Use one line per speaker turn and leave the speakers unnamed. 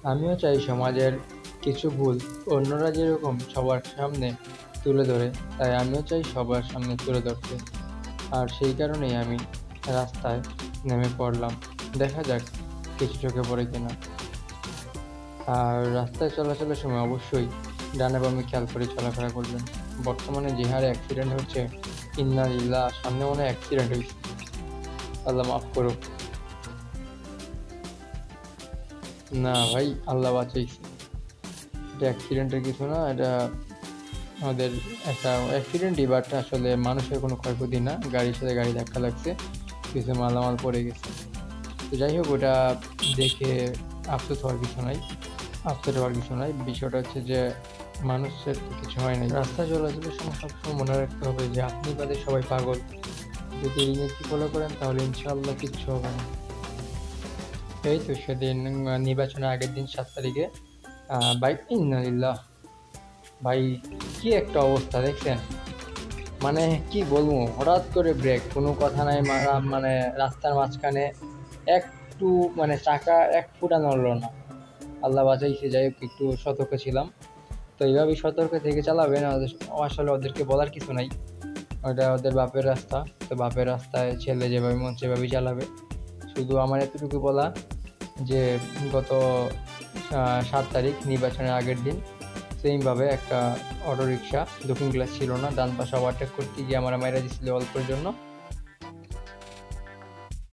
আমিও চাই সমাজের কিছু ভুল অন্যরা যেরকম সবার সামনে তুলে ধরে, তাই আমিও চাই সবার সামনে তুলে ধরতে। আর সেই কারণেই আমি রাস্তায় নেমে পড়লাম। দেখা যাক কিছু চোখে পড়ে কিনা। আর রাস্তায় চলাচলের সময় অবশ্যই ডানে বামে খেয়াল করে চলাফেরা করবেন। বর্তমানে যে হারে অ্যাক্সিডেন্ট হচ্ছে, ইন্না লিল্লাহ, সামনে মনে হয় অ্যাক্সিডেন্ট হয়েছে, আল্লাহ মাফ করুক। না ভাই, আল্লাহ বাঁচাইছে। এটা অ্যাক্সিডেন্টের কিছু না, এটা আমাদের একটা অ্যাক্সিডেন্টই, বাট আসলে মানুষের কোনো ক্ষয়ক্ষতি না, গাড়ির সাথে গাড়ি ধাক্কা লাগছে, কিছু মালামাল পড়ে গেছে। তো যাই হোক, ওটা দেখে আফসোস হওয়ার কিছু নাই, আফসোস হওয়ার কিছু নাই। বিষয়টা হচ্ছে যে মানুষের তো কিছু হয় নাই। রাস্তা চলাচলের সময় সবসময় মনে রাখতে হবে যে আপনি বাদে সবাই পাগল। যদি এই নীতি ফলো করেন তাহলে ইনশাআল্লাহ কিচ্ছু হবে না। এই তো সেদিন নির্বাচনের আগের দিন 7 তারিখে বাইক, ইন্নালিল্লাহ ভাই, কি একটা অবস্থা দেখছেন? মানে কি বলবো, হঠাৎ করে ব্রেক, কোনো কথা নাই, মানে রাস্তার মাঝখানে একটু, মানে চাকা এক ফুটা নড়লো না। আল্লাহ বাঁচাইছে, যাই হোক একটু সতর্ক ছিলাম। তো এইভাবেই সতর্ক থেকে চালাবেন। আসলে ওদেরকে বলার কিছু নাই, ওটা ওদের বাপের রাস্তা। তো বাপের রাস্তায় ছেলে যেভাবে মন সেভাবেই চালাবে। শুধু আমার এতটুকু বলা যে গত 7 তারিখ নির্বাচনের আগের দিন সেমভাবে একটা অটোরিকশা, লুকিং গ্লাস ছিল না, ডান পাশে ওভারটেক করতে গিয়ে আমার মাইরা দিছিল অল্পের জন্য।